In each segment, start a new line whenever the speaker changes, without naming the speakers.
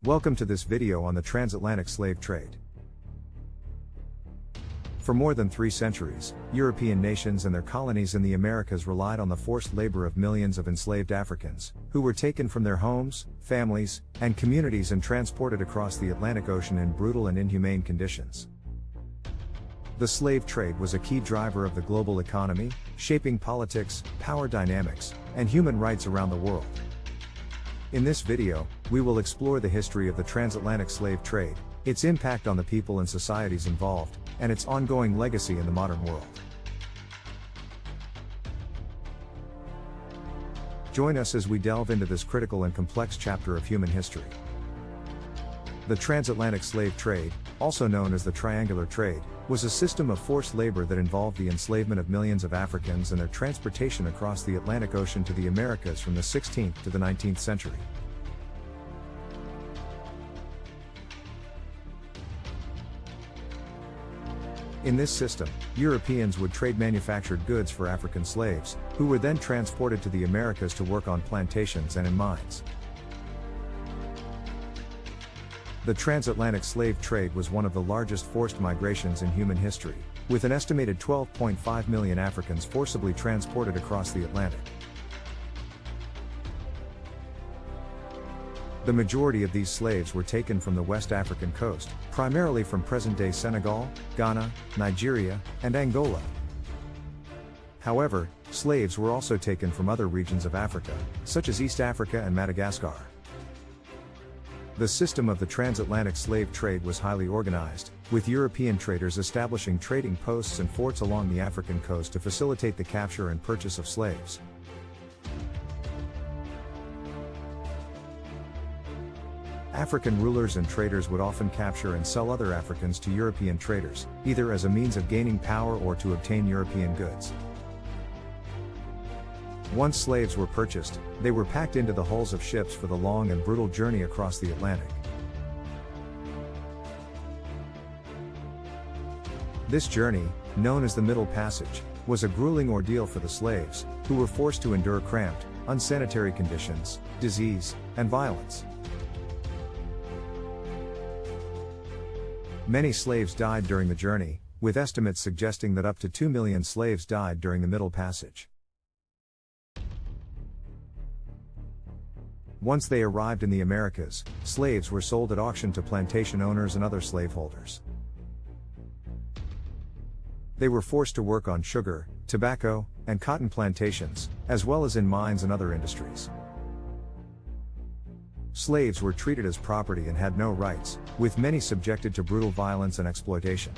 Welcome to this video on the transatlantic slave trade. For more than 3 centuries, European nations and their colonies in the Americas relied on the forced labor of millions of enslaved Africans, who were taken from their homes, families, and communities and transported across the Atlantic Ocean in brutal and inhumane conditions. The slave trade was a key driver of the global economy, shaping politics, power dynamics, and human rights around the world. In this video, we will explore the history of the transatlantic slave trade, its impact on the people and societies involved, and its ongoing legacy in the modern world. Join us as we delve into this critical and complex chapter of human history. The transatlantic slave trade, also known as the triangular trade, was a system of forced labor that involved the enslavement of millions of Africans and their transportation across the Atlantic Ocean to the Americas from the 16th to the 19th century. In this system, Europeans would trade manufactured goods for African slaves, who were then transported to the Americas to work on plantations and in mines. The transatlantic slave trade was one of the largest forced migrations in human history, with an estimated 12.5 million Africans forcibly transported across the Atlantic. The majority of these slaves were taken from the West African coast, primarily from present-day Senegal, Ghana, Nigeria, and Angola. However, slaves were also taken from other regions of Africa, such as East Africa and Madagascar. The system of the transatlantic slave trade was highly organized, with European traders establishing trading posts and forts along the African coast to facilitate the capture and purchase of slaves. African rulers and traders would often capture and sell other Africans to European traders, either as a means of gaining power or to obtain European goods. Once slaves were purchased, they were packed into the hulls of ships for the long and brutal journey across the Atlantic. This journey, known as the Middle Passage, was a grueling ordeal for the slaves, who were forced to endure cramped, unsanitary conditions, disease, and violence. Many slaves died during the journey, with estimates suggesting that up to 2 million slaves died during the Middle Passage. Once they arrived in the Americas, slaves were sold at auction to plantation owners and other slaveholders. They were forced to work on sugar, tobacco, and cotton plantations, as well as in mines and other industries. Slaves were treated as property and had no rights, with many subjected to brutal violence and exploitation.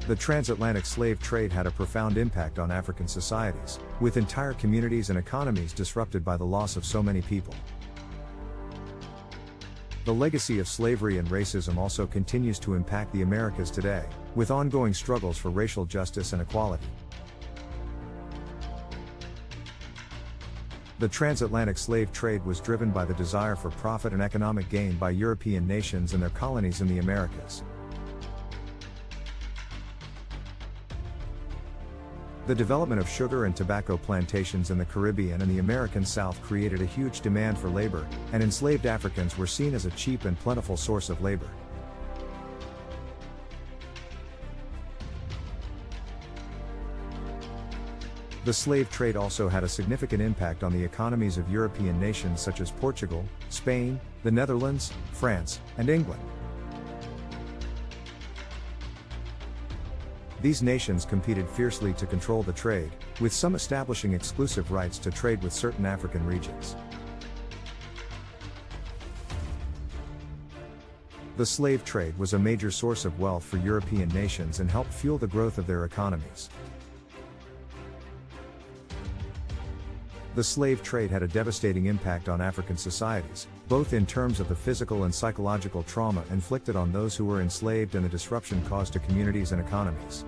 The transatlantic slave trade had a profound impact on African societies, with entire communities and economies disrupted by the loss of so many people. The legacy of slavery and racism also continues to impact the Americas today, with ongoing struggles for racial justice and equality. The transatlantic slave trade was driven by the desire for profit and economic gain by European nations and their colonies in the Americas. The development of sugar and tobacco plantations in the Caribbean and the American South created a huge demand for labor, and enslaved Africans were seen as a cheap and plentiful source of labor. The slave trade also had a significant impact on the economies of European nations such as Portugal, Spain, the Netherlands, France, and England. These nations competed fiercely to control the trade, with some establishing exclusive rights to trade with certain African regions. The slave trade was a major source of wealth for European nations and helped fuel the growth of their economies. The slave trade had a devastating impact on African societies, both in terms of the physical and psychological trauma inflicted on those who were enslaved and the disruption caused to communities and economies.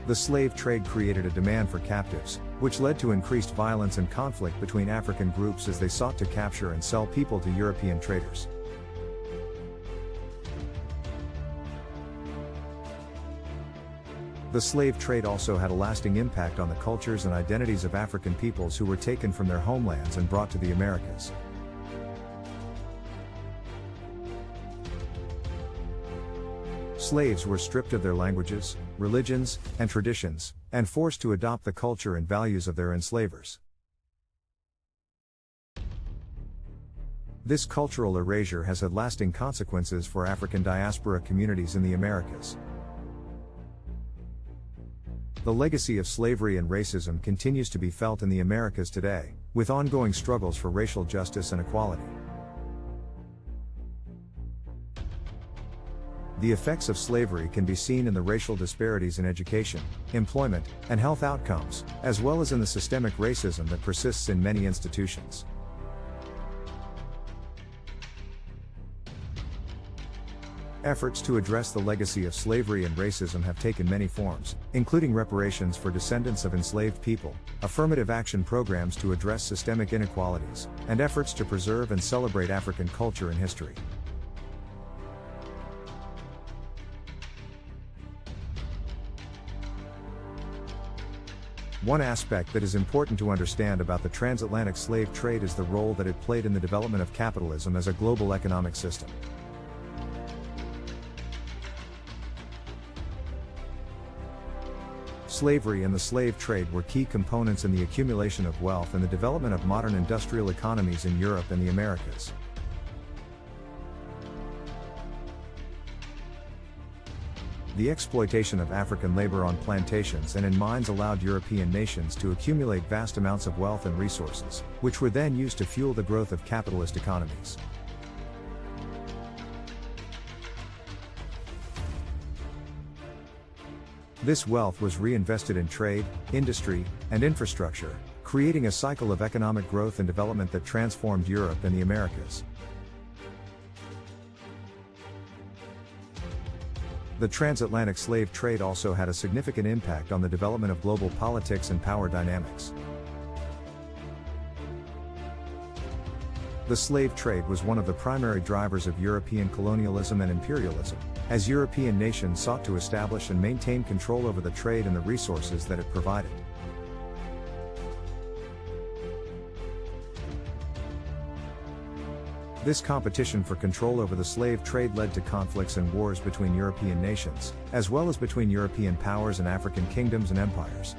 The slave trade created a demand for captives, which led to increased violence and conflict between African groups as they sought to capture and sell people to European traders. The slave trade also had a lasting impact on the cultures and identities of African peoples who were taken from their homelands and brought to the Americas. Slaves were stripped of their languages, religions, and traditions, and forced to adopt the culture and values of their enslavers. This cultural erasure has had lasting consequences for African diaspora communities in the Americas. The legacy of slavery and racism continues to be felt in the Americas today, with ongoing struggles for racial justice and equality. The effects of slavery can be seen in the racial disparities in education, employment, and health outcomes, as well as in the systemic racism that persists in many institutions. Efforts to address the legacy of slavery and racism have taken many forms, including reparations for descendants of enslaved people, affirmative action programs to address systemic inequalities, and efforts to preserve and celebrate African culture and history. One aspect that is important to understand about the transatlantic slave trade is the role that it played in the development of capitalism as a global economic system. Slavery and the slave trade were key components in the accumulation of wealth and the development of modern industrial economies in Europe and the Americas. The exploitation of African labor on plantations and in mines allowed European nations to accumulate vast amounts of wealth and resources, which were then used to fuel the growth of capitalist economies. This wealth was reinvested in trade, industry, and infrastructure, creating a cycle of economic growth and development that transformed Europe and the Americas. The transatlantic slave trade also had a significant impact on the development of global politics and power dynamics. The slave trade was one of the primary drivers of European colonialism and imperialism, as European nations sought to establish and maintain control over the trade and the resources that it provided. This competition for control over the slave trade led to conflicts and wars between European nations, as well as between European powers and African kingdoms and empires.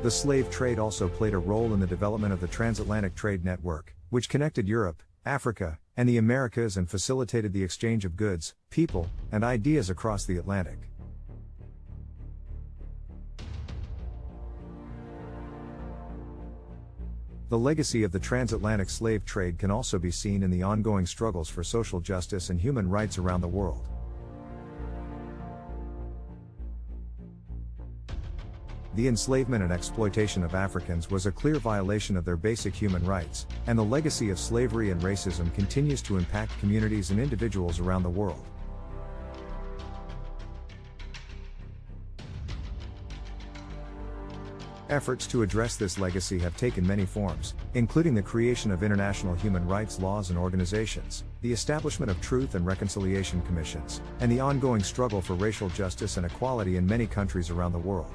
The slave trade also played a role in the development of the transatlantic trade network, which connected Europe, Africa, and the Americas and facilitated the exchange of goods, people, and ideas across the Atlantic. The legacy of the transatlantic slave trade can also be seen in the ongoing struggles for social justice and human rights around the world. The enslavement and exploitation of Africans was a clear violation of their basic human rights, and the legacy of slavery and racism continues to impact communities and individuals around the world. Efforts to address this legacy have taken many forms, including the creation of international human rights laws and organizations, the establishment of truth and reconciliation commissions, and the ongoing struggle for racial justice and equality in many countries around the world.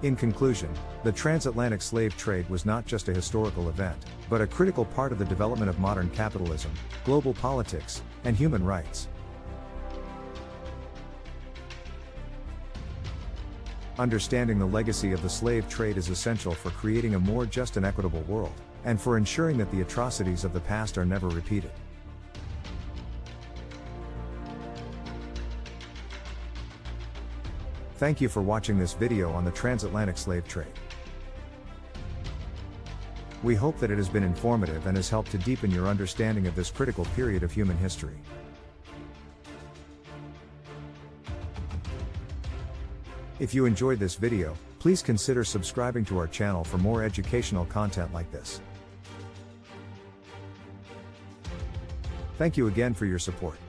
In conclusion, the transatlantic slave trade was not just a historical event, but a critical part of the development of modern capitalism, global politics, and human rights. Understanding the legacy of the slave trade is essential for creating a more just and equitable world, and for ensuring that the atrocities of the past are never repeated. Thank you for watching this video on the transatlantic slave trade. We hope that it has been informative and has helped to deepen your understanding of this critical period of human history. If you enjoyed this video, please consider subscribing to our channel for more educational content like this. Thank you again for your support.